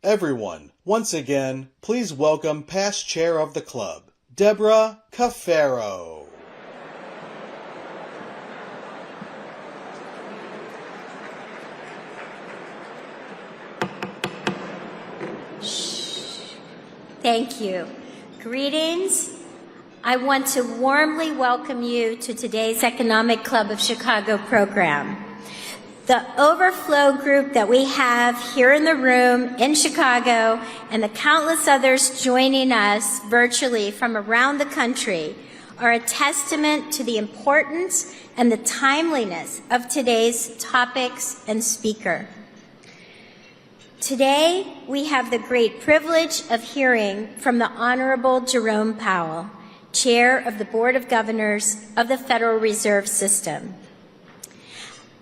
Everyone, once again, please welcome past chair of the club, Deborah Cafaro. Thank you. Greetings. I want to warmly welcome you to today's Economic Club of Chicago program. The overflow group that we have here in the room in Chicago and the countless others joining us virtually from around the country are a testament to the importance and the timeliness of today's topics and speaker. Today, we have the great privilege of hearing from the Honorable Jerome Powell, Chair of the Board of Governors of the Federal Reserve System.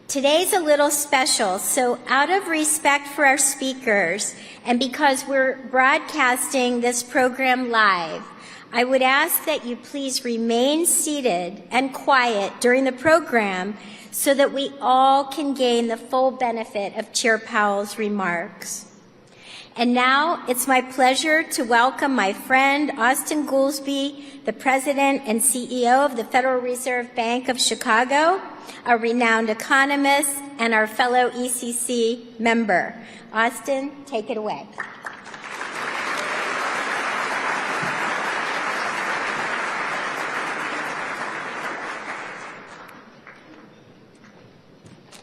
Today's a little special, so out of respect for our speakers and because we're broadcasting this program live, I would ask that you please remain seated and quiet during the program so that we all can gain the full benefit of Chair Powell's remarks. And now it's my pleasure to welcome my friend Austin Goolsbee, the President and CEO of the Federal Reserve Bank of Chicago, a renowned economist and our fellow ECC member. Austin, take it away.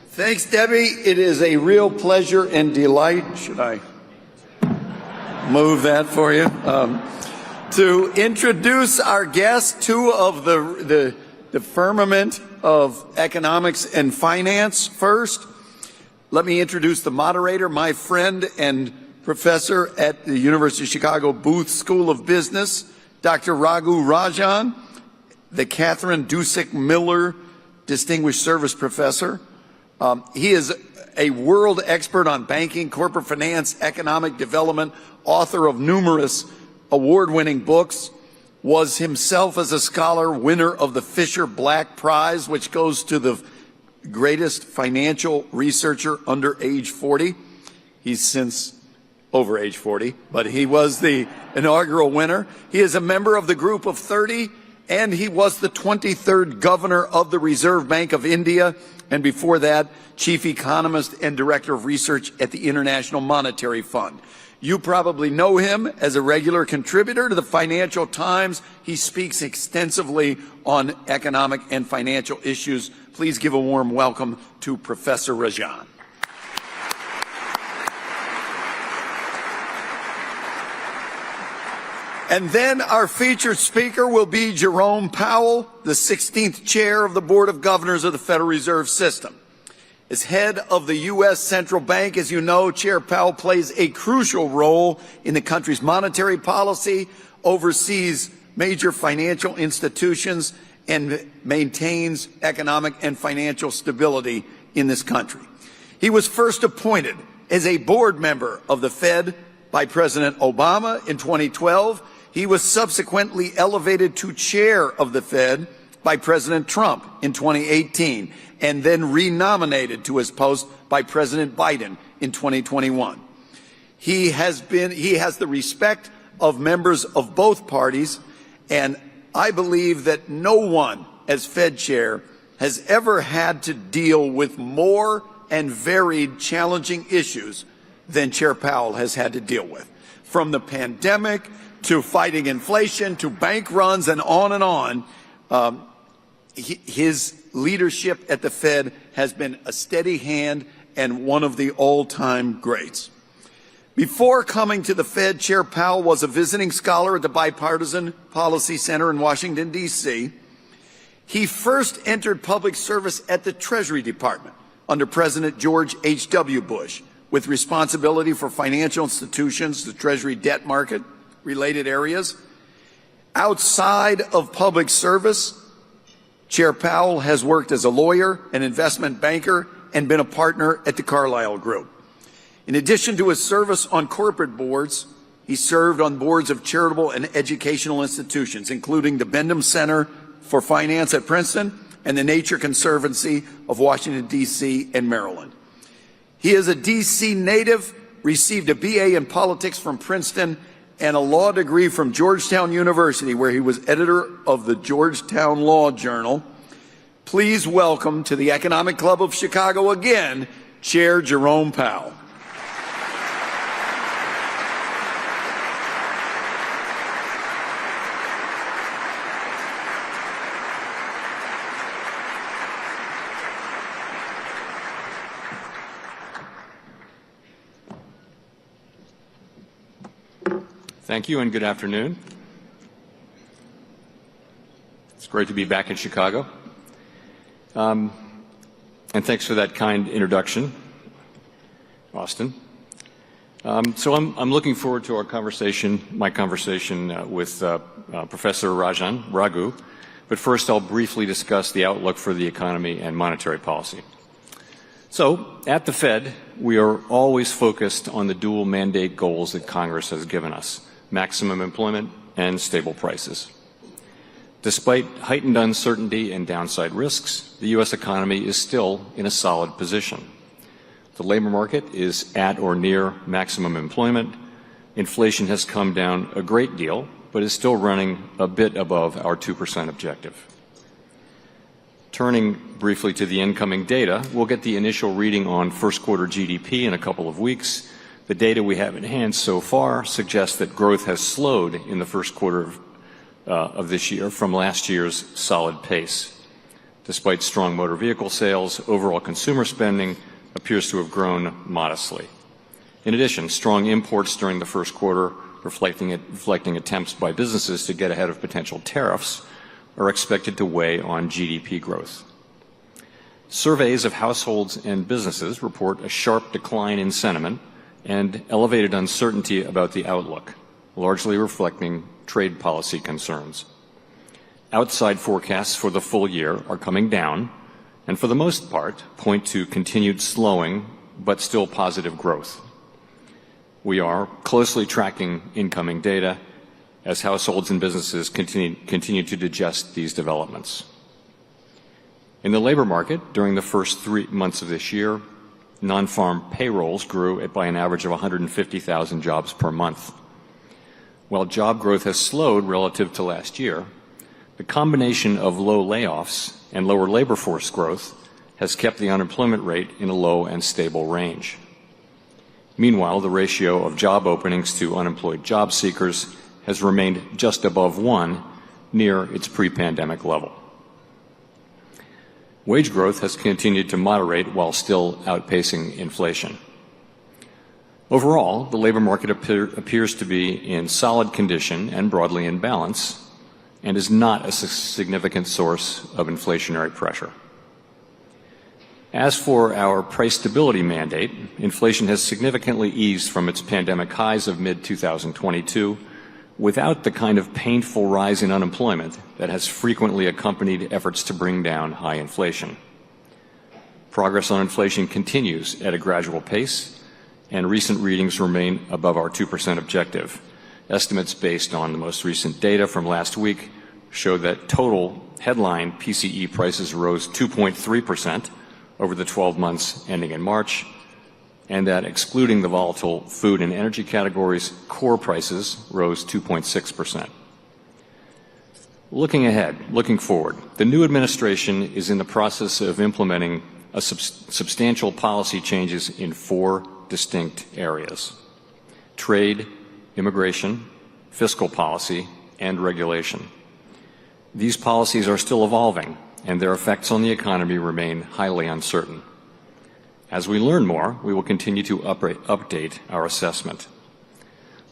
Thanks, Debbie. It is a real pleasure and delight. Should I move that for you? To introduce our guests, two of the firmament of economics and finance. First, let me introduce the moderator, my friend and professor at the University of Chicago Booth School of Business, Dr. Raghu Rajan, the Catherine Dusick Miller Distinguished Service Professor. He is a world expert on banking, corporate finance, economic development, author of numerous award-winning books, was himself as a scholar winner of the Fisher Black Prize, which goes to the greatest financial researcher under age 40. He's since over age 40, but he was the inaugural winner. He is a member of the Group of 30, and he was the 23rd governor of the Reserve Bank of India, and before that, chief economist and director of research at the International Monetary Fund. You probably know him as a regular contributor to the Financial Times. He speaks extensively on economic and financial issues. Please give a warm welcome to Professor Rajan. And then our featured speaker will be Jerome Powell, the 16th chair of the Board of Governors of the Federal Reserve System. As head of the U.S. Central Bank, as you know, Chair Powell plays a crucial role in the country's monetary policy, oversees major financial institutions, and maintains economic and financial stability in this country. He was first appointed as a board member of the Fed by President Obama in 2012. He was subsequently elevated to chair of the Fed by President Trump in 2018, and then renominated to his post by President Biden in 2021. He has the respect of members of both parties, and I believe that no one as Fed chair has ever had to deal with more and varied challenging issues than Chair Powell has had to deal with. From the pandemic to fighting inflation to bank runs and on, his leadership at the Fed has been a steady hand and one of the all-time greats. Before coming to the Fed, Chair Powell was a visiting scholar at the Bipartisan Policy Center in Washington, D.C. He first entered public service at the Treasury Department under President George H.W. Bush, with responsibility for financial institutions, the Treasury debt market, related areas. Outside of public service, Chair Powell has worked as a lawyer, an investment banker, and been a partner at the Carlyle Group. In addition to his service on corporate boards, he served on boards of charitable and educational institutions, including the Bendham Center for Finance at Princeton and the Nature Conservancy of Washington, D.C. and Maryland. He is a D.C. native received a BA in politics from Princeton and a law degree from Georgetown University, where he was editor of the Georgetown Law Journal. Please welcome to the Economic Club of Chicago again, Chair Jerome Powell. Thank you and good afternoon. It's great to be back in Chicago. And thanks for that kind introduction, Austin. So I'm looking forward to my conversation with Professor Rajan Raghu. But first I'll briefly discuss the outlook for the economy and monetary policy. So at the Fed, we are always focused on the dual mandate goals that Congress has given us: maximum employment and stable prices. Despite heightened uncertainty and downside risks, the U.S. economy is still in a solid position. The labor market is at or near maximum employment. Inflation has come down a great deal, but is still running a bit above our 2% objective. Turning briefly to the incoming data, we'll get the initial reading on first quarter GDP in a couple of weeks. The data we have in hand so far suggests that growth has slowed in the first quarter of this year from last year's solid pace. Despite strong motor vehicle sales, overall consumer spending appears to have grown modestly. In addition, strong imports during the first quarter, reflecting attempts by businesses to get ahead of potential tariffs, are expected to weigh on GDP growth. Surveys of households and businesses report a sharp decline in sentiment and elevated uncertainty about the outlook, largely reflecting trade policy concerns. Outside forecasts for the full year are coming down, and for the most part point to continued slowing but still positive growth. We are closely tracking incoming data as households and businesses continue to digest these developments. In the labor market, during the first 3 months of this year, non-farm payrolls grew by an average of 150,000 jobs per month. While job growth has slowed relative to last year, the combination of low layoffs and lower labor force growth has kept the unemployment rate in a low and stable range. Meanwhile, the ratio of job openings to unemployed job seekers has remained just above 1, near its pre-pandemic level. Wage growth has continued to moderate while still outpacing inflation. Overall, the labor market appears to be in solid condition and broadly in balance, and is not a significant source of inflationary pressure. As for our price stability mandate, inflation has significantly eased from its pandemic highs of mid-2022 without the kind of painful rise in unemployment that has frequently accompanied efforts to bring down high inflation. Progress on inflation continues at a gradual pace, and recent readings remain above our 2% objective. Estimates based on the most recent data from last week show that total headline PCE prices rose 2.3% over the 12 months ending in March, and that excluding the volatile food and energy categories, core prices rose 2.6%. Looking forward, the new administration is in the process of implementing substantial policy changes in 4 distinct areas: trade, immigration, fiscal policy, and regulation. These policies are still evolving, and their effects on the economy remain highly uncertain. As we learn more, we will continue to update our assessment.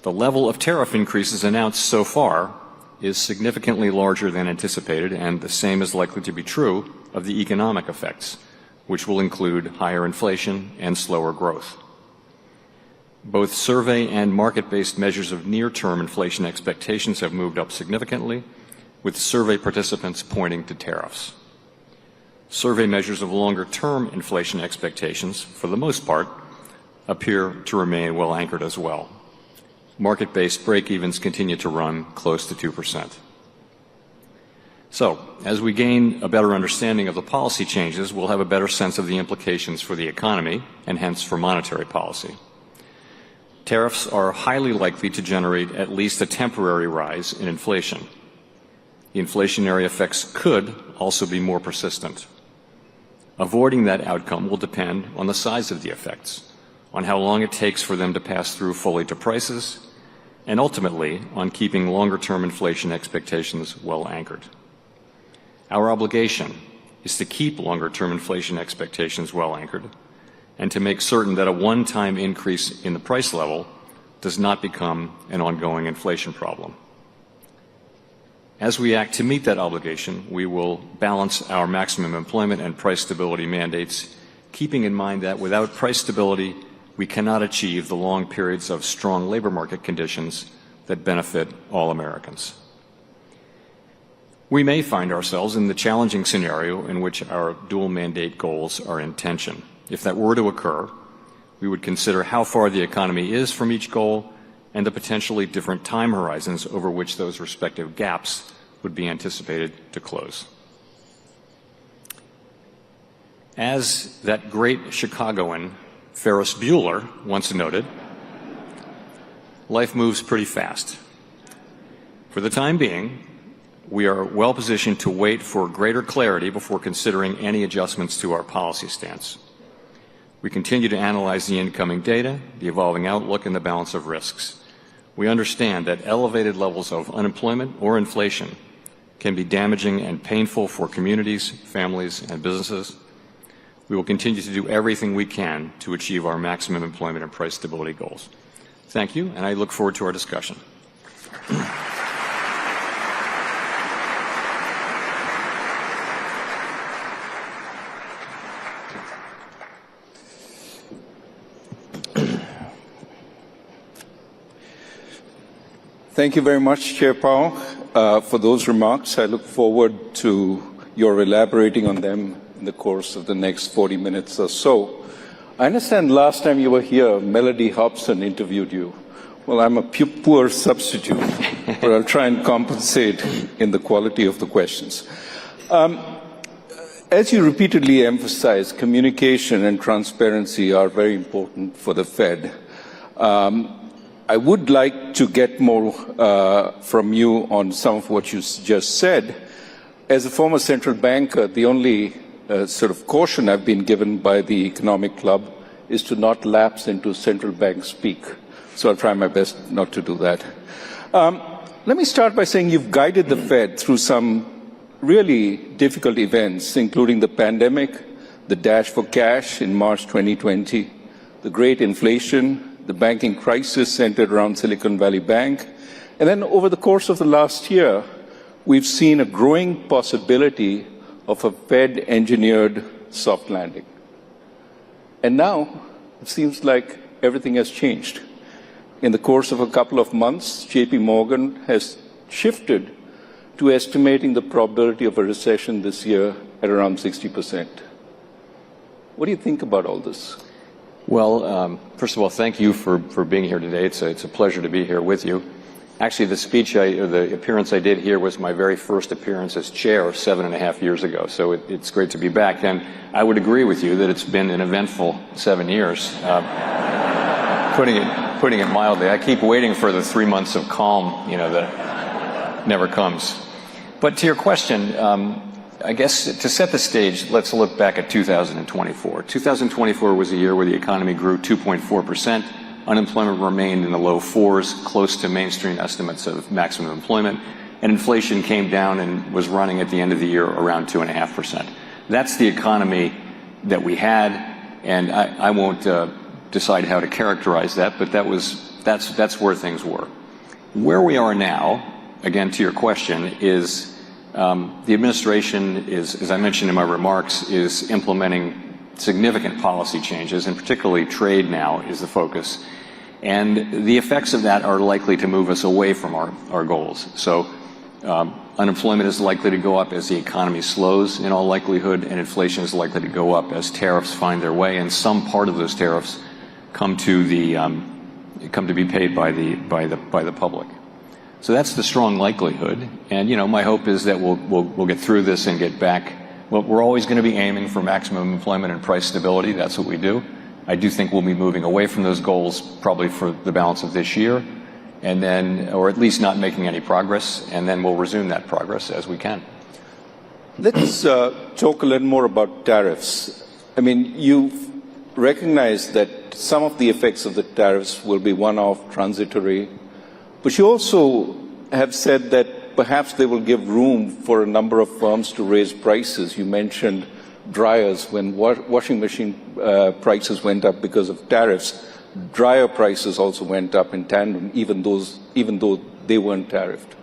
The level of tariff increases announced so far is significantly larger than anticipated, and the same is likely to be true of the economic effects, which will include higher inflation and slower growth. Both survey and market-based measures of near-term inflation expectations have moved up significantly, with survey participants pointing to tariffs. Survey measures of longer-term inflation expectations, for the most part, appear to remain well anchored as well. Market-based break-evens continue to run close to 2%. So, as we gain a better understanding of the policy changes, we'll have a better sense of the implications for the economy and hence for monetary policy. Tariffs are highly likely to generate at least a temporary rise in inflation. The inflationary effects could also be more persistent. Avoiding that outcome will depend on the size of the effects, on how long it takes for them to pass through fully to prices, and ultimately on keeping longer-term inflation expectations well anchored. Our obligation is to keep longer-term inflation expectations well anchored and to make certain that a one-time increase in the price level does not become an ongoing inflation problem. As we act to meet that obligation, we will balance our maximum employment and price stability mandates, keeping in mind that without price stability, we cannot achieve the long periods of strong labor market conditions that benefit all Americans. We may find ourselves in the challenging scenario in which our dual mandate goals are in tension. If that were to occur, we would consider how far the economy is from each goal and the potentially different time horizons over which those respective gaps would be anticipated to close. As that great Chicagoan Ferris Bueller once noted, life moves pretty fast. For the time being, we are well positioned to wait for greater clarity before considering any adjustments to our policy stance. We continue to analyze the incoming data, the evolving outlook, and the balance of risks. We understand that elevated levels of unemployment or inflation can be damaging and painful for communities, families, and businesses. We will continue to do everything we can to achieve our maximum employment and price stability goals. Thank you, and I look forward to our discussion. Thank you very much, Chair Powell, for those remarks. I look forward to your elaborating on them in the course of the next 40 minutes or so. I understand last time you were here, Melody Hobson interviewed you. Well, I'm a poor substitute, but I'll try and compensate in the quality of the questions. As you repeatedly emphasize, communication and transparency are very important for the Fed. I would like to get more from you on some of what you just said. As a former central banker, the only sort of caution I've been given by the Economic Club is to not lapse into central bank speak. So I'll try my best not to do that. Let me start by saying you've guided the Fed through some really difficult events, including the pandemic, the dash for cash in March 2020, the great inflation, the banking crisis centered around Silicon Valley Bank. And then over the course of the last year, we've seen a growing possibility of a Fed-engineered soft landing. And now, it seems like everything has changed. In the course of a couple of months, JP Morgan has shifted to estimating the probability of a recession this year at around 60%. What do you think about all this? Well, first of all, thank you for being here today. It's a pleasure to be here with you. Actually, the appearance I did here was my very first appearance as chair 7.5 years ago, so it's great to be back. And I would agree with you that it's been an eventful 7 years, putting it mildly. I keep waiting for the 3 months of calm, that never comes. But to your question, I guess to set the stage, let's look back at 2024. 2024 was a year where the economy grew 2.4%. Unemployment remained in the low fours, close to mainstream estimates of maximum employment, and inflation came down and was running at the end of the year around 2.5%. That's the economy that we had, and I won't decide how to characterize that, but that's where things were. Where we are now, again to your question, is the administration is, as I mentioned in my remarks, is implementing significant policy changes, and particularly trade now is the focus. And the effects of that are likely to move us away from our goals. So unemployment is likely to go up as the economy slows in all likelihood, and inflation is likely to go up as tariffs find their way, and some part of those tariffs come to be paid by the public. So that's the strong likelihood. And my hope is that we'll get through this and get back. Well, we're always going to be aiming for maximum employment and price stability. That's what we do. I do think we'll be moving away from those goals probably for the balance of this year, and then, or at least not making any progress, and then we'll resume that progress as we can. Let's talk a little more about tariffs. I mean, you recognize that some of the effects of the tariffs will be one-off, transitory, but you also have said that perhaps they will give room for a number of firms to raise prices. You mentioned dryers. When washing machine prices went up because of tariffs, dryer prices also went up in tandem, even though they weren't tariffed.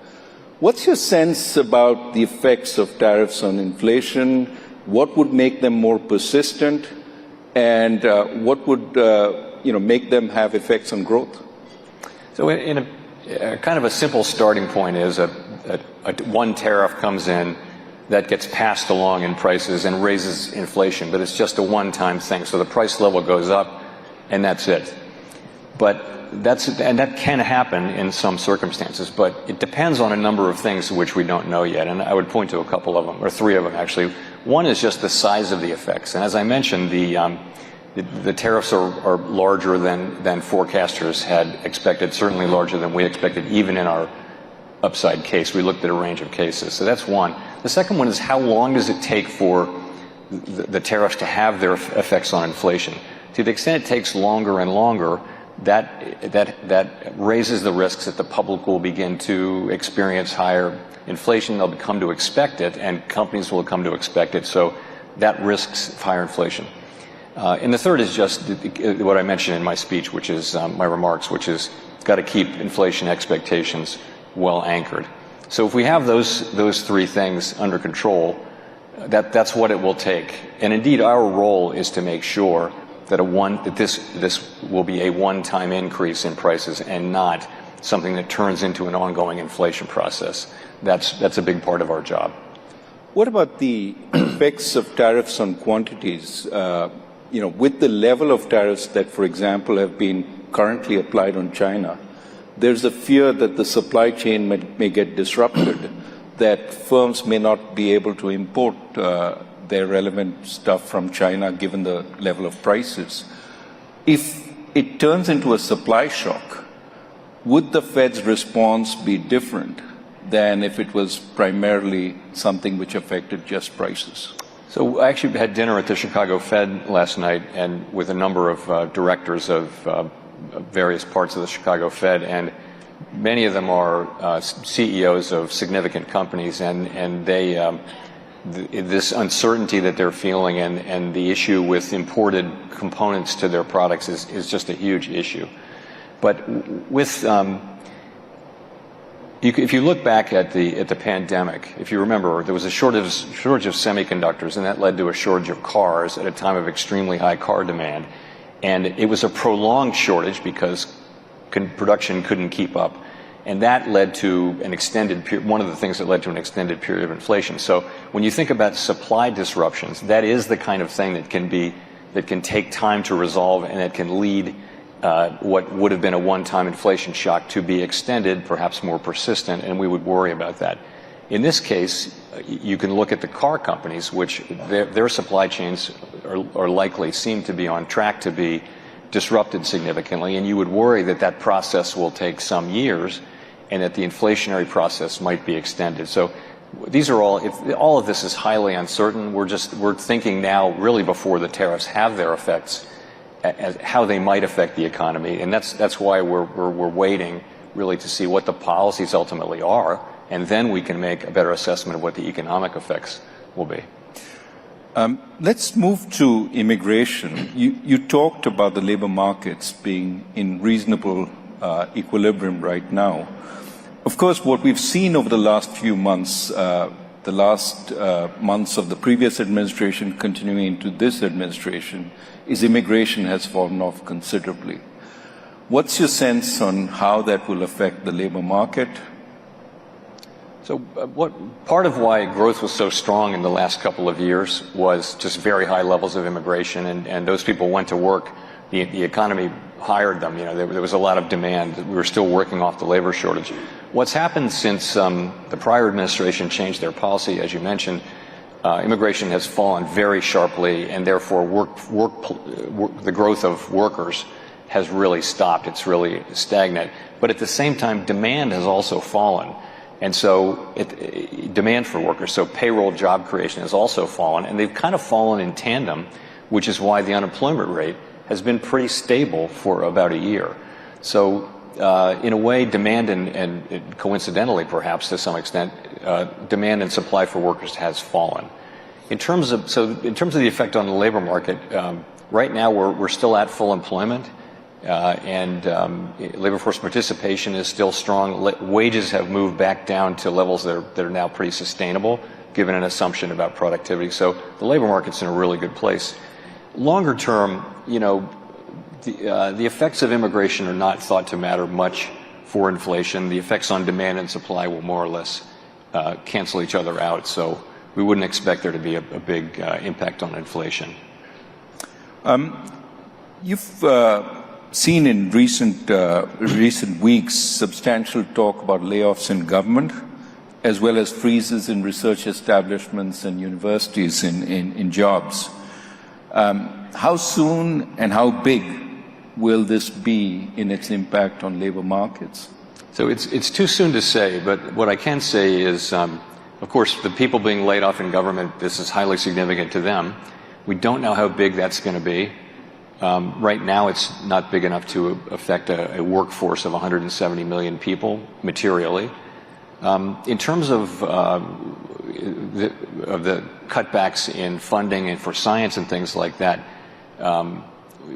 What's your sense about the effects of tariffs on inflation? What would make them more persistent? And what would make them have effects on growth? So in a kind of a simple starting point is one tariff comes in that gets passed along in prices and raises inflation, but it's just a one-time thing. So the price level goes up and that's it. But that can happen in some circumstances, but it depends on a number of things which we don't know yet. And I would point to a couple of them, or three of them actually. One is just the size of the effects. And as I mentioned, the tariffs are larger than forecasters had expected, certainly larger than we expected, even in our upside case. We looked at a range of cases. So that's one. The second one is how long does it take for the tariffs to have their effects on inflation? To the extent it takes longer and longer, that raises the risks that the public will begin to experience higher inflation. They'll come to expect it, and companies will come to expect it. So that risks higher inflation. And the third is just what I mentioned in my speech, which is my remarks, which is got to keep inflation expectations well anchored. So if we have those three things under control, that's what it will take. And indeed, our role is to make sure that this will be a one-time increase in prices and not something that turns into an ongoing inflation process. That's a big part of our job. What about the effects of tariffs on quantities? With the level of tariffs that, for example, have been currently applied on China, there's a fear that the supply chain may get disrupted, that firms may not be able to import their relevant stuff from China given the level of prices. If it turns into a supply shock, would the Fed's response be different than if it was primarily something which affected just prices? So I actually had dinner at the Chicago Fed last night and with a number of directors of various parts of the Chicago Fed, and many of them are CEOs of significant companies, and they this uncertainty that they're feeling and the issue with imported components to their products is just a huge issue. But with if you look back at the pandemic, if you remember, there was a shortage of semiconductors, and that led to a shortage of cars at a time of extremely high car demand. And it was a prolonged shortage because production couldn't keep up. And that led to an extended period, one of the things that led to an extended period of inflation. So when you think about supply disruptions, that is the kind of thing that can take time to resolve, and that can lead what would have been a one-time inflation shock to be extended, perhaps more persistent, and we would worry about that. In this case, you can look at the car companies, which their supply chains are likely seem to be on track to be disrupted significantly, and you would worry that process will take some years and that the inflationary process might be extended. So these are all of this is highly uncertain. We're thinking now, really before the tariffs have their effects, as how they might affect the economy, and that's why we're waiting really to see what the policies ultimately are, and then we can make a better assessment of what the economic effects will be. Let's move to immigration. You talked about the labor markets being in reasonable equilibrium right now. Of course, what we've seen over the last few months, months of the previous administration continuing into this administration, is immigration has fallen off considerably. What's your sense on how that will affect the labor market? So part of why growth was so strong in the last couple of years was just very high levels of immigration, and those people went to work. The economy hired them. There was a lot of demand. We were still working off the labor shortage. What's happened since the prior administration changed their policy, as you mentioned, immigration has fallen very sharply, and therefore the growth of workers has really stopped. It's really stagnant. But at the same time, demand has also fallen. And so demand for workers, so payroll job creation has also fallen, and they've kind of fallen in tandem, which is why the unemployment rate has been pretty stable for about a year. So in a way, demand and coincidentally perhaps to some extent, demand and supply for workers has fallen. In terms of the effect on the labor market, right now we're still at full employment. And labor force participation is still strong. Wages have moved back down to levels that are now pretty sustainable, given an assumption about productivity. So the labor market's in a really good place. Longer term, the effects of immigration are not thought to matter much for inflation. The effects on demand and supply will more or less cancel each other out. So we wouldn't expect there to be a big impact on inflation. You've seen in recent weeks substantial talk about layoffs in government, as well as freezes in research establishments and universities in jobs. How soon and how big will this be in its impact on labor markets? So it's too soon to say, but what I can say is, of course, the people being laid off in government, this is highly significant to them. We don't know how big that's going to be. Right now, it's not big enough to affect a workforce of 170 million people materially. In terms of the cutbacks in funding and for science and things like that,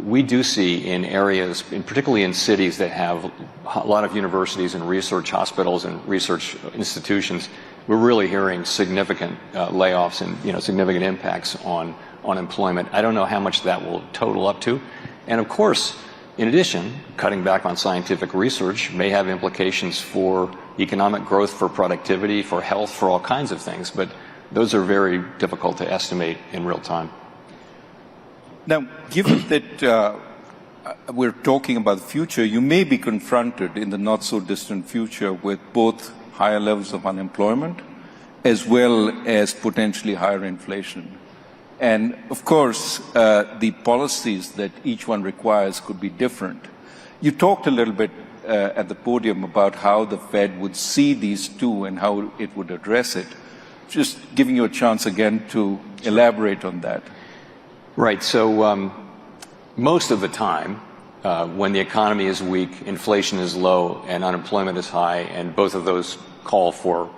we do see in areas, particularly in cities that have a lot of universities and research hospitals and research institutions, we're really hearing significant layoffs and significant impacts on employment. I don't know how much that will total up to. And of course, in addition, cutting back on scientific research may have implications for economic growth, for productivity, for health, for all kinds of things. But those are very difficult to estimate in real time. Now, given that we're talking about the future, you may be confronted in the not so distant future with both higher levels of unemployment as well as potentially higher inflation. And of course, the policies that each one requires could be different. You talked a little bit at the podium about how the Fed would see these two and how it would address it. Just giving you a chance again to elaborate on that. Right. So most of the time, when the economy is weak, inflation is low, and unemployment is high, and both of those call for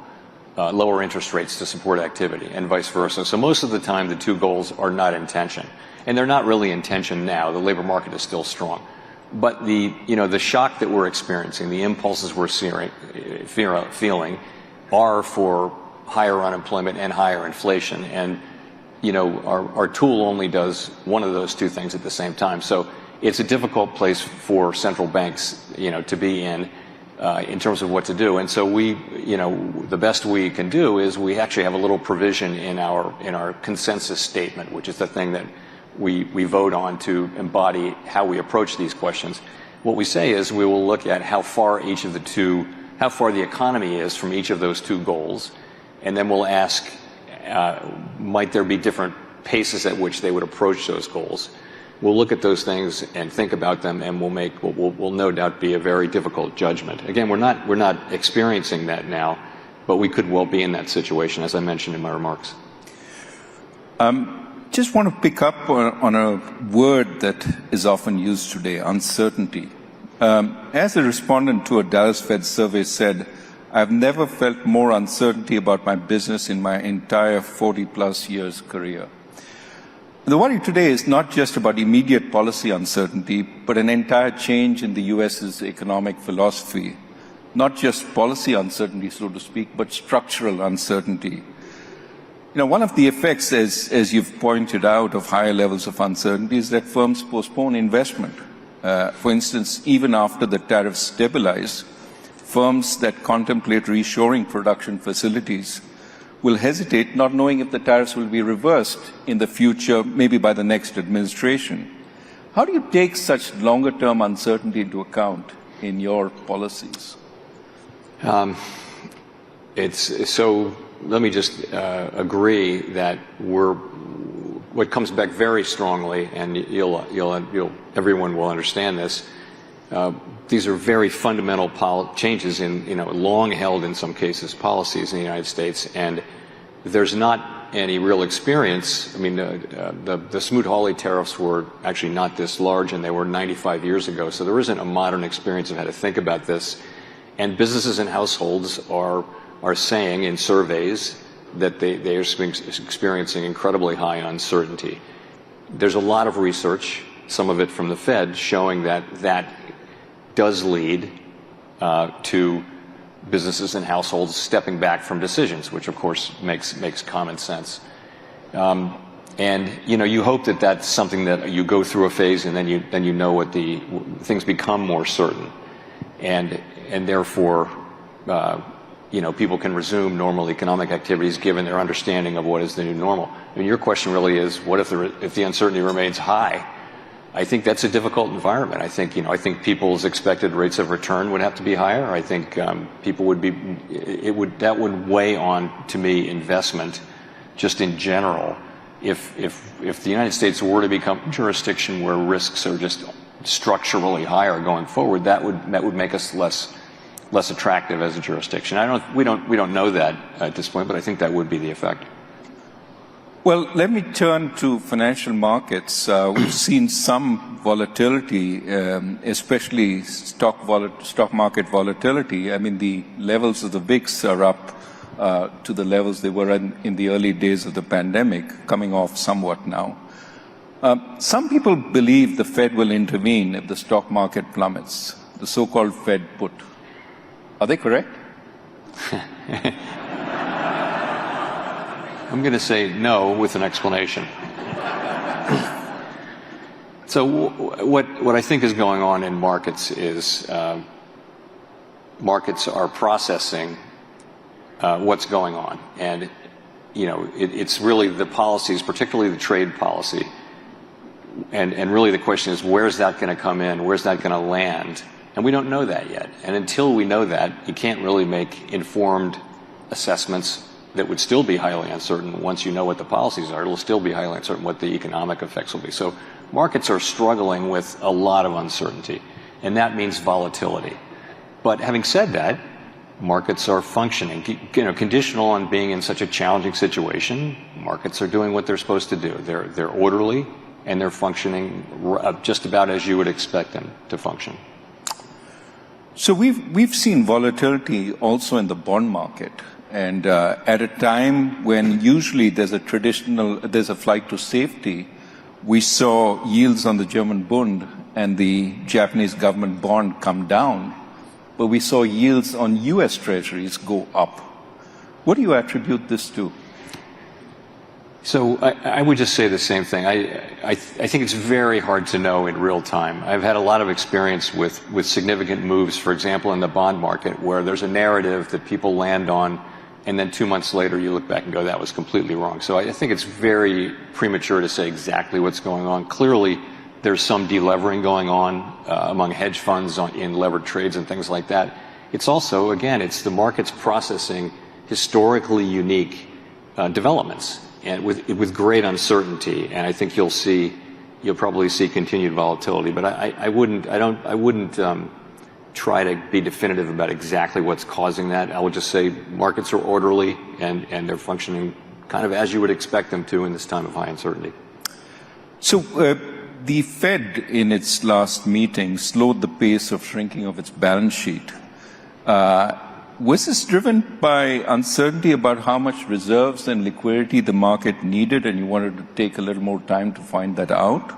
lower interest rates to support activity, and vice versa. So most of the time, the two goals are not in tension. And they're not really in tension now. The labor market is still strong. But the shock that we're experiencing, the impulses we're feeling are for higher unemployment and higher inflation. And our tool only does one of those two things at the same time. So it's a difficult place for central banks, to be in terms of what to do. And so the best we can do is we actually have a little provision in our consensus statement, which is the thing that we vote on to embody how we approach these questions. What we say is we will look at how far the economy is from each of those two goals, and then we'll ask, might there be different paces at which they would approach those goals? We'll look at those things and think about them, and we'll make what will no doubt be a very difficult judgment. Again, we're not experiencing that now, but we could well be in that situation, as I mentioned in my remarks. Just want to pick up on a word that is often used today, uncertainty. As a respondent to a Dallas Fed survey said, I've never felt more uncertainty about my business in my entire 40-plus years career. The worry today is not just about immediate policy uncertainty, but an entire change in the U.S.'s economic philosophy. Not just policy uncertainty, so to speak, but structural uncertainty. One of the effects, as you've pointed out, of higher levels of uncertainty is that firms postpone investment. For instance, even after the tariffs stabilize, firms that contemplate reshoring production facilities will hesitate, not knowing if the tariffs will be reversed in the future, maybe by the next administration. How do you take such longer-term uncertainty into account in your policies? let me just agree that what comes back very strongly, and everyone will understand this. These are very fundamental changes in, long held in some cases policies in the United States, and there's not any real experience. I mean, the Smoot-Hawley tariffs were actually not this large, and they were 95 years ago, so there isn't a modern experience of how to think about this. And businesses and households are saying in surveys that they are experiencing incredibly high uncertainty. There's a lot of research, some of it from the Fed, showing that does lead to businesses and households stepping back from decisions, which of course makes common sense. And you hope that that's something that you go through a phase, and then you know what things become more certain, and therefore people can resume normal economic activities given their understanding of what is the new normal. I mean, your question really is, what if the uncertainty remains high? I think that's a difficult environment. I think people's expected rates of return would have to be higher. I think people that would weigh on, to me, investment just in general. If the United States were to become a jurisdiction where risks are just structurally higher going forward, that would make us less attractive as a jurisdiction. We don't know that at this point, but I think that would be the effect. Well, let me turn to financial markets. We've seen some volatility, especially stock market volatility. I mean, the levels of the VIX are up to the levels they were in the early days of the pandemic, coming off somewhat now. Some people believe the Fed will intervene if the stock market plummets, the so-called Fed put. Are they correct? I'm going to say no with an explanation. So what I think is going on in markets is markets are processing what's going on. And, it's really the policies, particularly the trade policy. And really the question is, where's that going to come in? Where's that going to land? And we don't know that yet. And until we know that, you can't really make informed assessments that would still be highly uncertain. Once you know what the policies are, it'll still be highly uncertain what the economic effects will be. So markets are struggling with a lot of uncertainty, and that means volatility. But having said that, markets are functioning. Conditional on being in such a challenging situation, markets are doing what they're supposed to do. They're orderly, and they're functioning just about as you would expect them to function. So we've seen volatility also in the bond market. And at a time when usually there's a flight to safety, we saw yields on the German Bund and the Japanese government bond come down, but we saw yields on U.S. Treasuries go up. What do you attribute this to? So I would just say the same thing. I think it's very hard to know in real time. I've had a lot of experience with significant moves, for example, in the bond market, where there's a narrative that people land on, and then 2 months later you look back and go, that was completely wrong. So I think it's very premature to say exactly what's going on. Clearly, there's some delevering going on among hedge funds in levered trades and things like that. It's also, again, it's the markets processing historically unique developments, and with great uncertainty. And I think you'll probably see continued volatility. But I wouldn't try to be definitive about exactly what's causing that. I would just say markets are orderly and they're functioning kind of as you would expect them to in this time of high uncertainty. So the Fed in its last meeting slowed the pace of shrinking of its balance sheet. Was this driven by uncertainty about how much reserves and liquidity the market needed, and you wanted to take a little more time to find that out?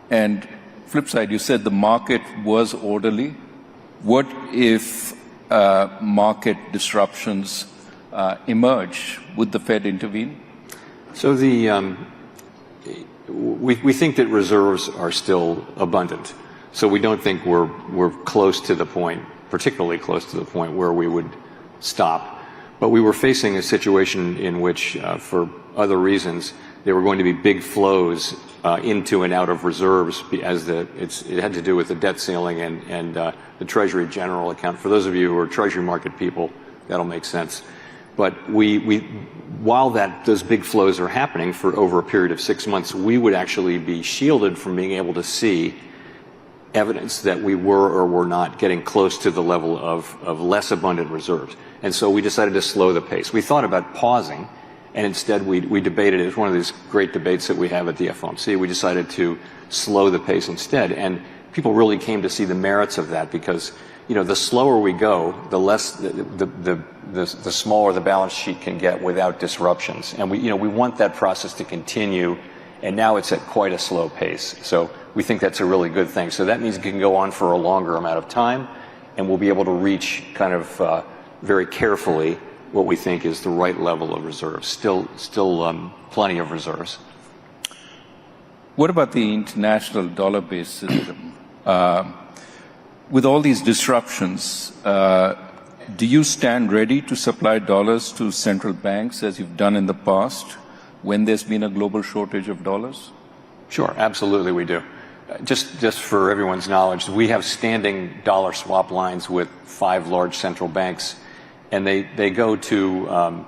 And flip side, you said the market was orderly. What if market disruptions emerge? Would the Fed intervene? So we think that reserves are still abundant. So we don't think we're close to the point, particularly close to the point where we would stop. But we were facing a situation in which, for other reasons, there were going to be big flows into and out of reserves, as it had to do with the debt ceiling and the Treasury General account. For those of you who are Treasury market people, that'll make sense. But while those big flows are happening for over a period of 6 months, we would actually be shielded from being able to see evidence that we were or were not getting close to the level of less abundant reserves. And so we decided to slow the pace. We thought about pausing, and instead we debated. It was one of these great debates that we have at the FOMC. We decided to slow the pace instead. And people really came to see the merits of that because, the slower we go, the less, the smaller the balance sheet can get without disruptions. And we want that process to continue, and now it's at quite a slow pace. So we think that's a really good thing. So that means it can go on for a longer amount of time, and we'll be able to reach kind of very carefully what we think is the right level of reserves. Still plenty of reserves. What about the international dollar-based system? With all these disruptions, do you stand ready to supply dollars to central banks as you've done in the past when there's been a global shortage of dollars? Sure, absolutely we do. Just for everyone's knowledge, we have standing dollar swap lines with 5 large central banks, and they go to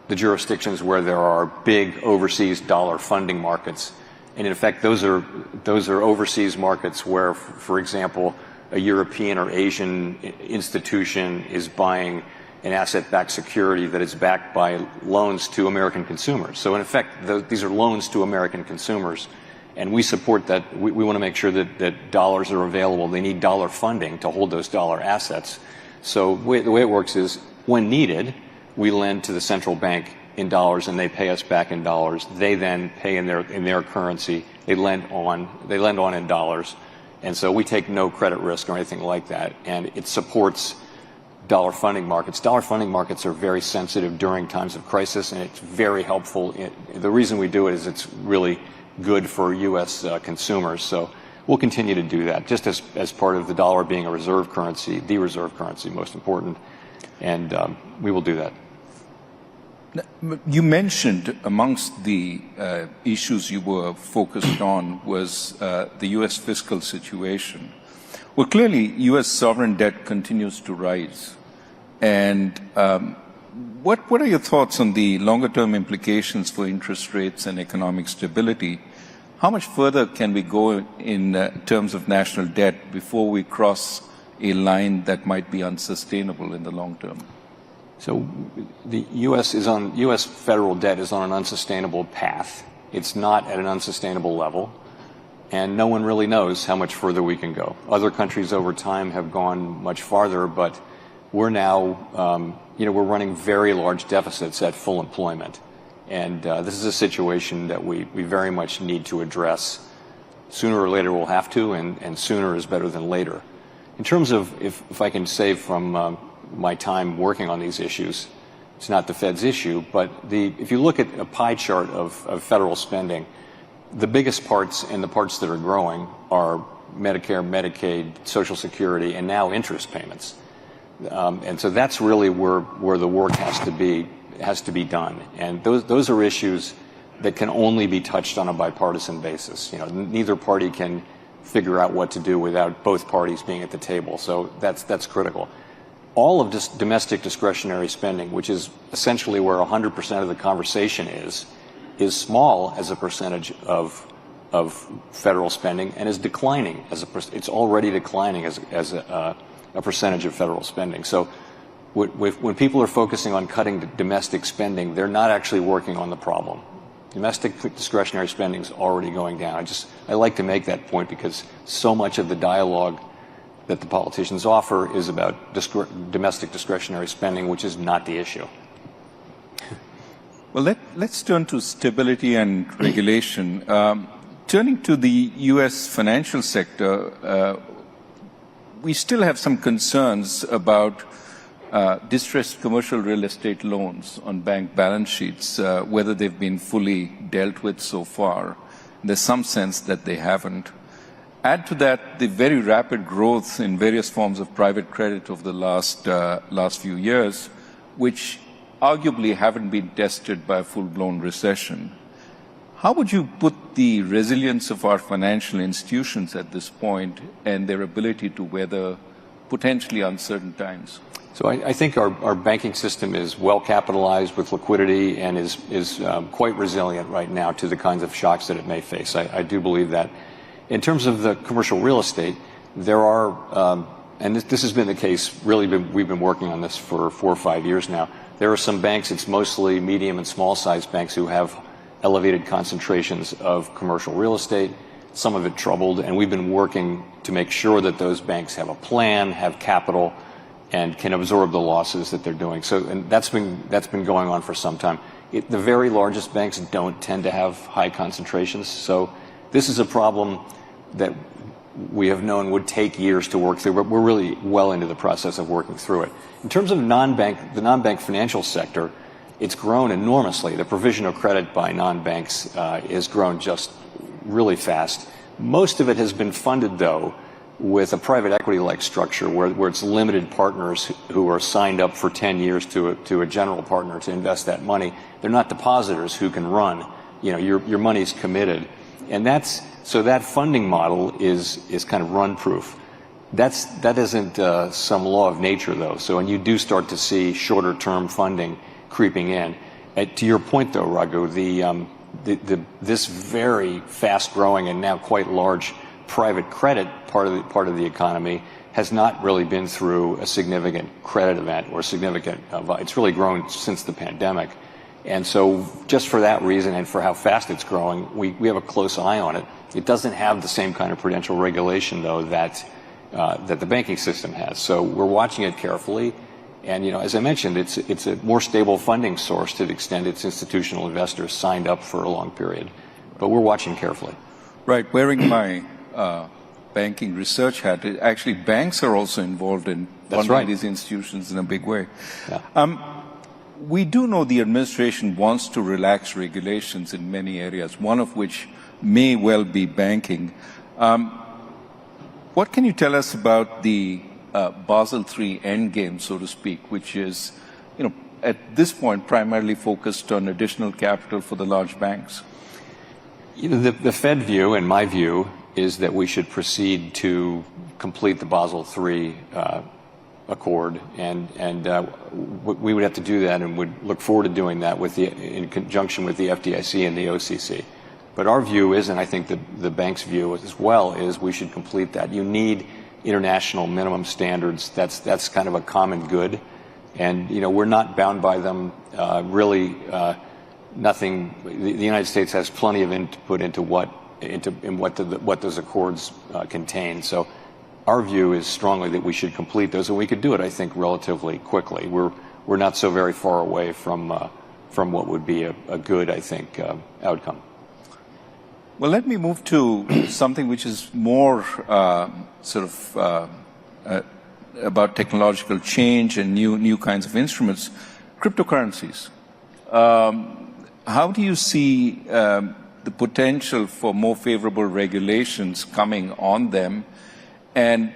the jurisdictions where there are big overseas dollar funding markets. And in effect, those are overseas markets where, for example, a European or Asian institution is buying an asset-backed security that is backed by loans to American consumers. So in effect, these are loans to American consumers, and we support that. We want to make sure that dollars are available. They need dollar funding to hold those dollar assets. So the way it works is, when needed, we lend to the central bank in dollars, and they pay us back in dollars. They then pay in their currency. They lend on in dollars. And so we take no credit risk or anything like that, and it supports dollar funding markets. Dollar funding markets are very sensitive during times of crisis, and it's very helpful. The reason we do it is it's really good for U.S. Consumers. So we'll continue to do that, just as part of the dollar being a reserve currency, the reserve currency, most important, and we will do that. You mentioned amongst the issues you were focused on was the U.S. fiscal situation. Well, clearly, U.S. sovereign debt continues to rise. And what are your thoughts on the longer-term implications for interest rates and economic stability? How much further can we go in terms of national debt before we cross a line that might be unsustainable in the long term? So the U.S. federal debt is on an unsustainable path. It's not at an unsustainable level, and no one really knows how much further we can go. Other countries over time have gone much farther, but we're now, we're running very large deficits at full employment. And this is a situation that we very much need to address. Sooner or later we'll have to, and sooner is better than later. In terms of, if I can say from my time working on these issues, it's not the Fed's issue, but if you look at a pie chart of federal spending, the biggest parts and the parts that are growing are Medicare, Medicaid, Social Security, and now interest payments. And so that's really where the work has to be done. And those are issues that can only be touched on a bipartisan basis. Neither party can figure out what to do without both parties being at the table. So that's critical. All of this domestic discretionary spending, which is essentially where 100% of the conversation is small as a percentage of federal spending and is declining it's already declining as a percentage of federal spending. So when people are focusing on cutting domestic spending, they're not actually working on the problem. Domestic discretionary spending is already going down. I like to make that point because so much of the dialogue that the politicians offer is about domestic discretionary spending, which is not the issue. Well, let's turn to stability and regulation. Turning to the U.S. financial sector, we still have some concerns about distressed commercial real estate loans on bank balance sheets, whether they've been fully dealt with so far. There's some sense that they haven't. Add to that the very rapid growth in various forms of private credit over the last few years, which arguably haven't been tested by a full-blown recession. How would you put the resilience of our financial institutions at this point and their ability to weather potentially uncertain times? So I think our banking system is well capitalized with liquidity and is quite resilient right now to the kinds of shocks that it may face. I do believe that. In terms of the commercial real estate, there are, and this has been the case, really we've been working on this for 4 or 5 years now. There are some banks, it's mostly medium and small sized banks who have elevated concentrations of commercial real estate, some of it troubled, and we've been working to make sure that those banks have a plan, have capital, and can absorb the losses that they're doing. So, and that's been going on for some time. The very largest banks don't tend to have high concentrations, so this is a problem that we have known would take years to work through, but we're really well into the process of working through it. In terms of the non-bank financial sector, it's grown enormously. The provision of credit by non-banks has grown just really fast. Most of it has been funded, though, with a private equity-like structure where it's limited partners who are signed up for 10 years to a general partner to invest that money. They're not depositors who can run. You know, your money's committed. And so that funding model is kind of run-proof. That isn't some law of nature, though. So when you do start to see shorter-term funding creeping in, to your point, though, Raghu, this very fast-growing and now quite large private credit part of the economy has not really been through a significant credit event or significant. It's really grown since the pandemic, and so just for that reason and for how fast it's growing, we have a close eye on it. It doesn't have the same kind of prudential regulation, though, that the banking system has. So we're watching it carefully, and as I mentioned, it's a more stable funding source to the extent its institutional investors signed up for a long period. But we're watching carefully. Right, wearing my banking research hat, actually banks are also involved in funding these institutions in a big way. Yeah. We do know the administration wants to relax regulations in many areas, one of which may well be banking. What can you tell us about the Basel III endgame, so to speak, which is, at this point primarily focused on additional capital for the large banks? The Fed view, and my view, is that we should proceed to complete the Basel III Accord, and we would have to do that and would look forward to doing that in conjunction with the FDIC and the OCC. But our view is, and I think the bank's view as well, is we should complete that. You need international minimum standards. That's kind of a common good, and we're not bound by them. Really, nothing. The United States has plenty of input into what those accords contain. So our view is strongly that we should complete those, and we could do it, I think, relatively quickly. We're not so very far away from what would be a good, I think, outcome. Well, let me move to something which is more about technological change and new kinds of instruments, cryptocurrencies. How do you see the potential for more favorable regulations coming on them and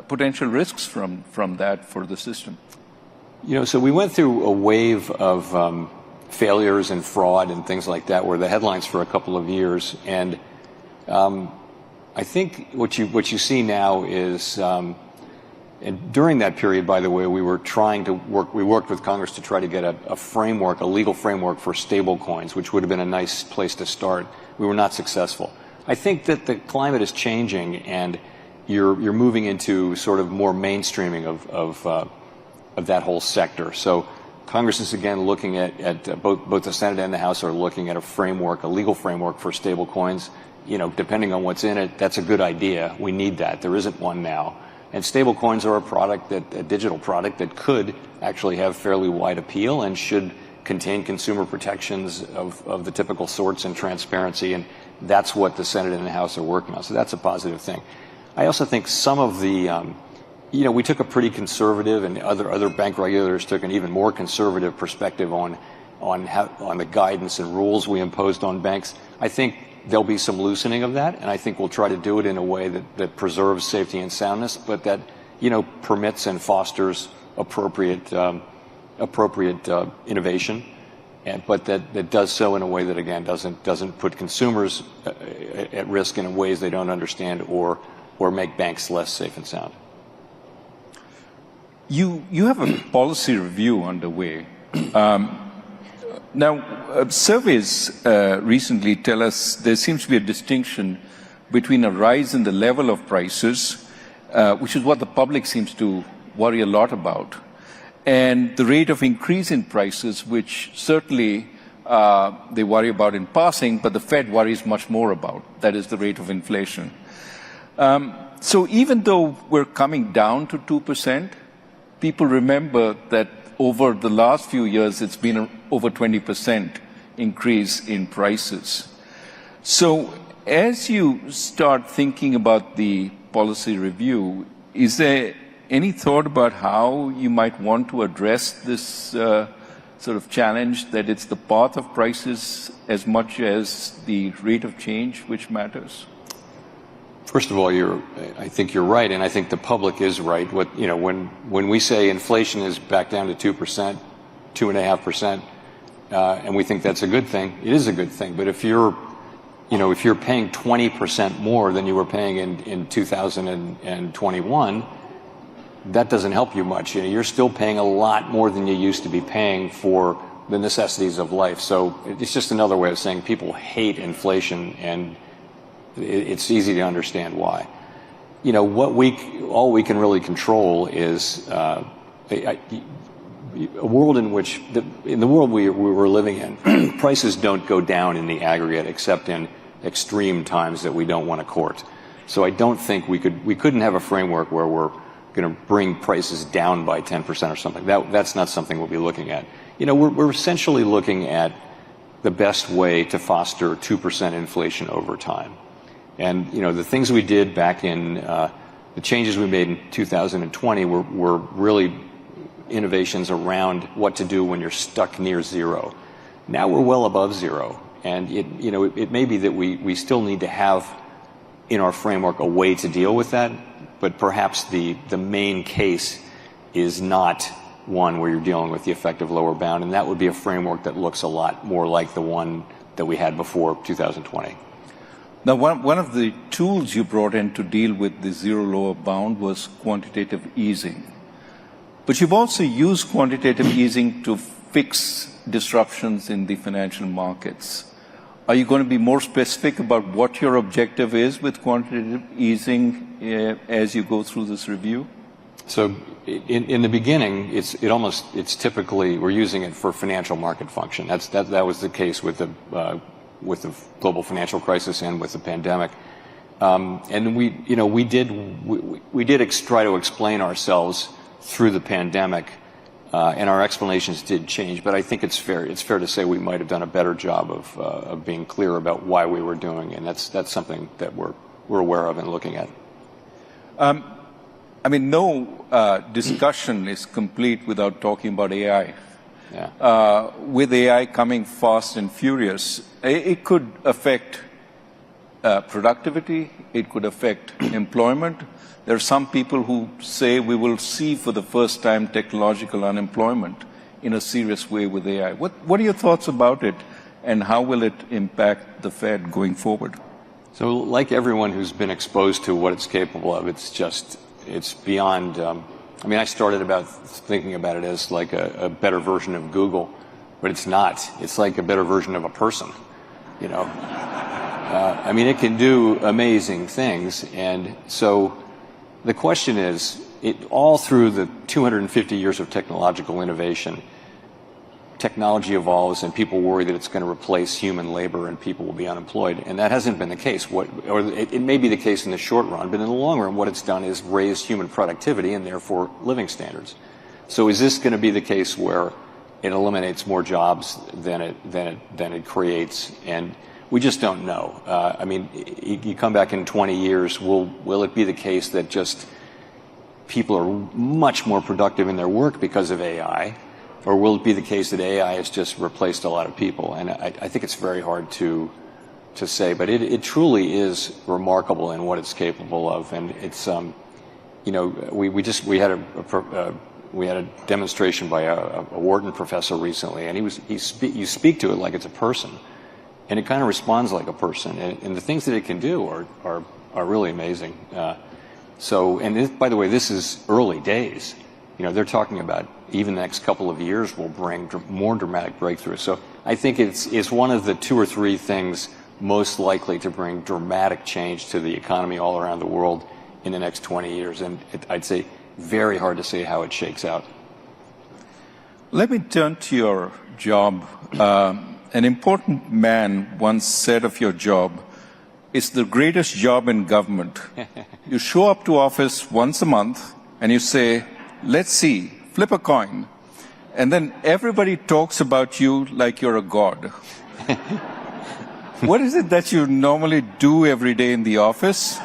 potential risks from that for the system? So we went through a wave of failures and fraud and things like that were the headlines for a couple of years, and I think what you see now is, and during that period, by the way, we worked with Congress to try to get a legal framework for stable coins, which would have been a nice place to start. We were not successful. I think that the climate is changing, and you're moving into sort of more mainstreaming of that whole sector. So Congress is again looking at both the Senate and the House are looking at a legal framework for stable coins. Depending on what's in it, that's a good idea. We need that. There isn't one now. And stable coins are a digital product that could actually have fairly wide appeal and should contain consumer protections of the typical sorts and transparency. And that's what the Senate and the House are working on. So that's a positive thing. I also think some of the, we took a pretty conservative, and other bank regulators took an even more conservative perspective on the guidance and rules we imposed on banks. I think there'll be some loosening of that, and I think we'll try to do it in a way that preserves safety and soundness, but that permits and fosters appropriate innovation, but that does so in a way that again doesn't put consumers at risk in ways they don't understand or make banks less safe and sound. You have a policy review underway. Now, surveys recently tell us there seems to be a distinction between a rise in the level of prices, which is what the public seems to worry a lot about, and the rate of increase in prices, which certainly they worry about in passing, but the Fed worries much more about. That is the rate of inflation. So even though we're coming down to 2%, people remember that over the last few years, it's been over 20% increase in prices. So as you start thinking about the policy review, is there any thought about how you might want to address this sort of challenge, that it's the path of prices as much as the rate of change which matters? First of all, I think you're right, and I think the public is right. When we say inflation is back down to 2%, 2.5%, and we think that's a good thing, it is a good thing. But if you're paying 20% more than you were paying in 2021, that doesn't help you much. You're still paying a lot more than you used to be paying for the necessities of life. So it's just another way of saying people hate inflation, and it's easy to understand why. All we can really control is a world in which, in the world we were living in, prices don't go down in the aggregate except in extreme times that we don't want to court. So I don't think we couldn't have a framework where we're going to bring prices down by 10% or something. That's not something we'll be looking at. We're essentially looking at the best way to foster 2% inflation over time. And, the things we did back in, the changes we made in 2020 were really innovations around what to do when you're stuck near zero. Now we're well above zero. And it may be that we still need to have in our framework a way to deal with that, but perhaps the main case is not one where you're dealing with the effective lower bound, and that would be a framework that looks a lot more like the one that we had before 2020. Now, one of the tools you brought in to deal with the zero lower bound was quantitative easing. But you've also used quantitative easing to fix disruptions in the financial markets. Are you going to be more specific about what your objective is with quantitative easing as you go through this review? So in the beginning, it's typically we're using it for financial market function. That was the case with the global financial crisis and with the pandemic. And we did try to explain ourselves through the pandemic, and our explanations did change. But I think it's fair to say we might have done a better job of being clear about why we were doing, and that's something that we're aware of and looking at. No discussion is complete without talking about AI. Yeah. With AI coming fast and furious, it could affect productivity, it could affect employment. There are some people who say we will see for the first time technological unemployment in a serious way with AI. What are your thoughts about it, and how will it impact the Fed going forward? So like everyone who's been exposed to what it's capable of, it's beyond, I started thinking about it as like a better version of Google, but it's not. It's like a better version of a person, it can do amazing things, and so the question is, all through the 250 years of technological innovation, technology evolves and people worry that it's going to replace human labor and people will be unemployed. And that hasn't been the case. It may be the case in the short run, but in the long run, what it's done is raise human productivity and therefore living standards. So is this going to be the case where it eliminates more jobs than it creates? And we just don't know. You come back in 20 years, will it be the case that just people are much more productive in their work because of AI? Or will it be the case that AI has just replaced a lot of people? And I think it's very hard to say, but it truly is remarkable in what it's capable of. And it's, we had a demonstration by a Wharton professor recently, and you speak to it like it's a person, and it kind of responds like a person. And the things that it can do are really amazing. And by the way, this is early days. they're talking about even the next couple of years will bring more dramatic breakthroughs. So I think it's one of the 2 or 3 things most likely to bring dramatic change to the economy all around the world in the next 20 years. And I'd say very hard to say how it shakes out. Let me turn to your job. An important man once said of your job, it's the greatest job in government. You show up to office once a month and you say, let's see, flip a coin. And then everybody talks about you like you're a god. What is it that you normally do every day in the office?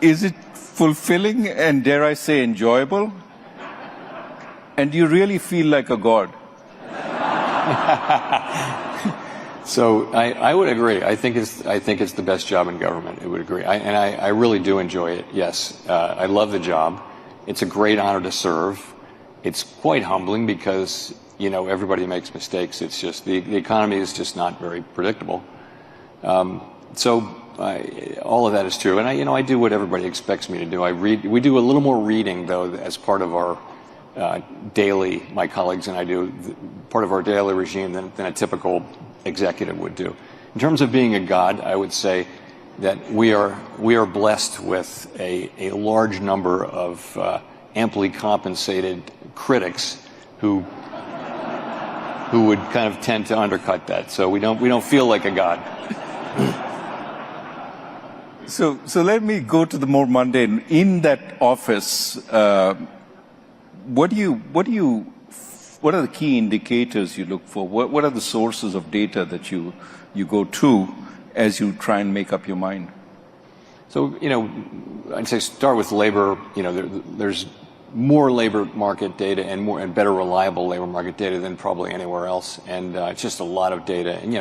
Is it fulfilling and, dare I say, enjoyable? And do you really feel like a god? So I would agree. I think it's the best job in government. I would agree. I really do enjoy it. Yes, I love the job. It's a great honor to serve. It's quite humbling because everybody makes mistakes. It's just the economy is just not very predictable. All of that is true, and I do what everybody expects me to do. I read. We do a little more reading though as part of our daily. My colleagues and I do part of our daily regime than a typical executive would do. In terms of being a god, I would say that we are blessed with a large number of amply compensated critics who would kind of tend to undercut that. So we don't feel like a god. So let me go to the more mundane. In that office, what are the key indicators you look for? What are the sources of data that you go to as you try and make up your mind? So, I'd say start with labor. There's more labor market data and better reliable labor market data than probably anywhere else. And it's just a lot of data. And,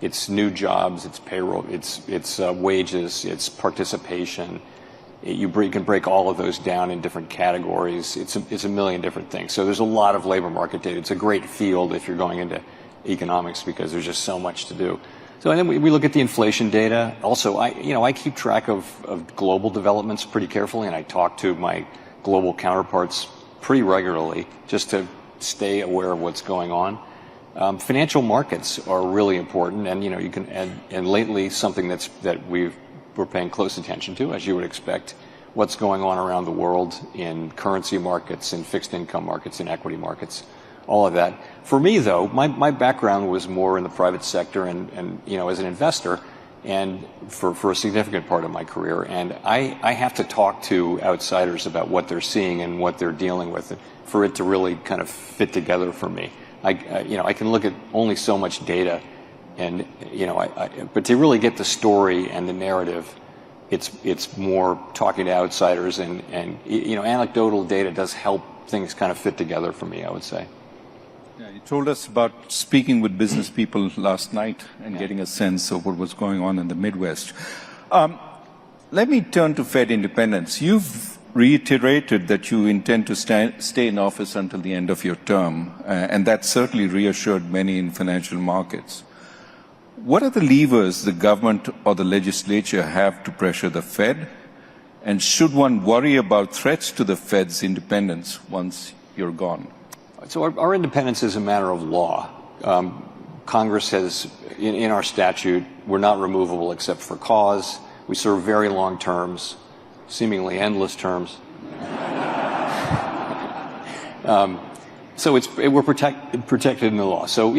it's new jobs, it's payroll, it's wages, it's participation. You can break all of those down in different categories. It's a million different things. So there's a lot of labor market data. It's a great field if you're going into economics because there's just so much to do. So and then we look at the inflation data. Also, I keep track of global developments pretty carefully, and I talk to my global counterparts pretty regularly just to stay aware of what's going on. Financial markets are really important, and you can and lately something that we're paying close attention to, as you would expect, what's going on around the world in currency markets, in fixed income markets, in equity markets, all of that. For me, though, my background was more in the private sector and as an investor, and for a significant part of my career. And I have to talk to outsiders about what they're seeing and what they're dealing with for it to really kind of fit together for me. I can look at only so much data, and but to really get the story and the narrative, it's more talking to outsiders, and anecdotal data does help things kind of fit together for me, I would say. Yeah, you told us about speaking with business people last night and getting a sense of what was going on in the Midwest. Let me turn to Fed independence. You've reiterated that you intend to stay in office until the end of your term, and that certainly reassured many in financial markets. What are the levers the government or the legislature have to pressure the Fed? And should one worry about threats to the Fed's independence once you're gone? So our independence is a matter of law. Congress has, in our statute, we're not removable except for cause. We serve very long terms, seemingly endless terms. So we're protected in the law. So,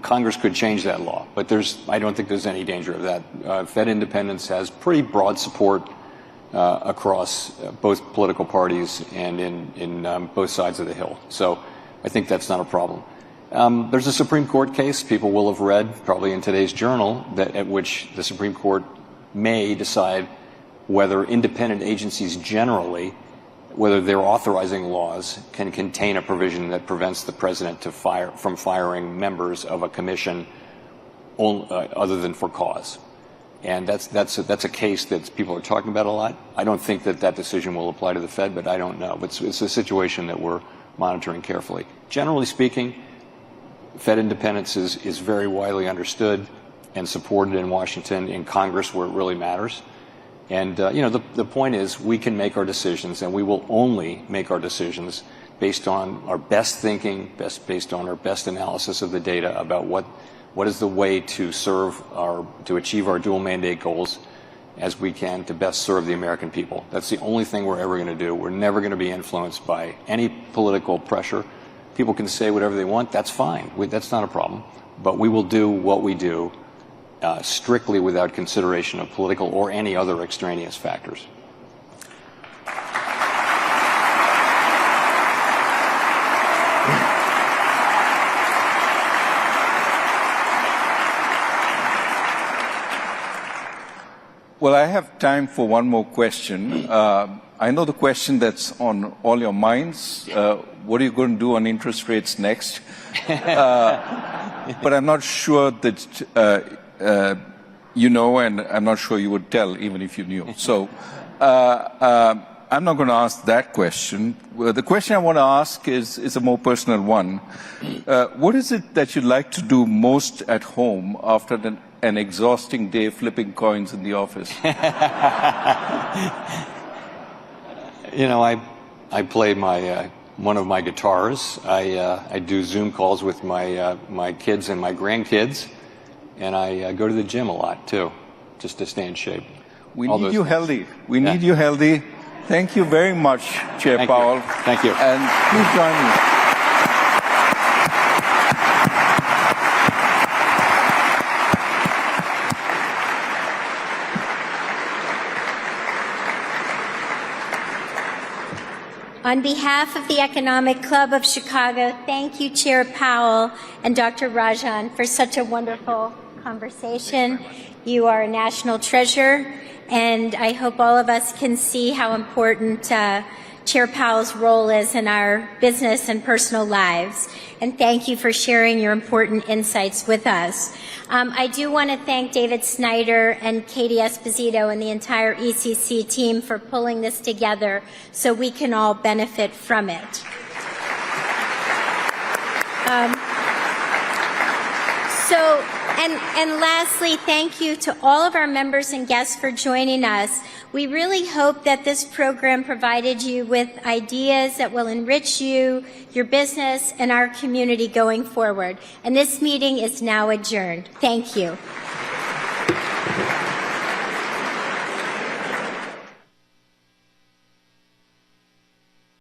Congress could change that law, but I don't think there's any danger of that. Fed independence has pretty broad support across both political parties and in both sides of the Hill. So I think that's not a problem. There's a Supreme Court case people will have read, probably in today's Journal, at which the Supreme Court may decide whether independent agencies generally, whether their authorizing laws can contain a provision that prevents the president from firing members of a commission other than for cause. And that's a case that people are talking about a lot. I don't think that decision will apply to the Fed, but I don't know. But it's a situation that we're monitoring carefully. Generally speaking, Fed independence is very widely understood and supported in Washington, in Congress where it really matters. And, the point is we can make our decisions, and we will only make our decisions based on our best thinking, based on our best analysis of the data about what is the way to to achieve our dual mandate goals as we can to best serve the American people. That's the only thing we're ever going to do. We're never going to be influenced by any political pressure. People can say whatever they want. That's fine. That's not a problem. But we will do what we do strictly without consideration of political or any other extraneous factors. Well, I have time for one more question. I know the question that's on all your minds. What are you going to do on interest rates next? But I'm not sure that you know, and I'm not sure you would tell even if you knew. So I'm not going to ask that question. The question I want to ask is a more personal one. What is it that you'd like to do most at home after an exhausting day flipping coins in the office? I play one of my guitars. I do Zoom calls with my kids and my grandkids, and I go to the gym a lot too, just to stay in shape. We need you healthy. We need you healthy. Thank you very much, Chair Powell. Thank you. And please join me. On behalf of the Economic Club of Chicago, thank you, Chair Powell and Dr. Rajan, for such a wonderful conversation. You are a national treasure, and I hope all of us can see how important Chair Powell's role is in our business and personal lives. And thank you for sharing your important insights with us. I do want to thank David Snyder and Katie Esposito and the entire ECC team for pulling this together so we can all benefit from it. And lastly, thank you to all of our members and guests for joining us. We really hope that this program provided you with ideas that will enrich you, your business, and our community going forward. And this meeting is now adjourned. Thank you.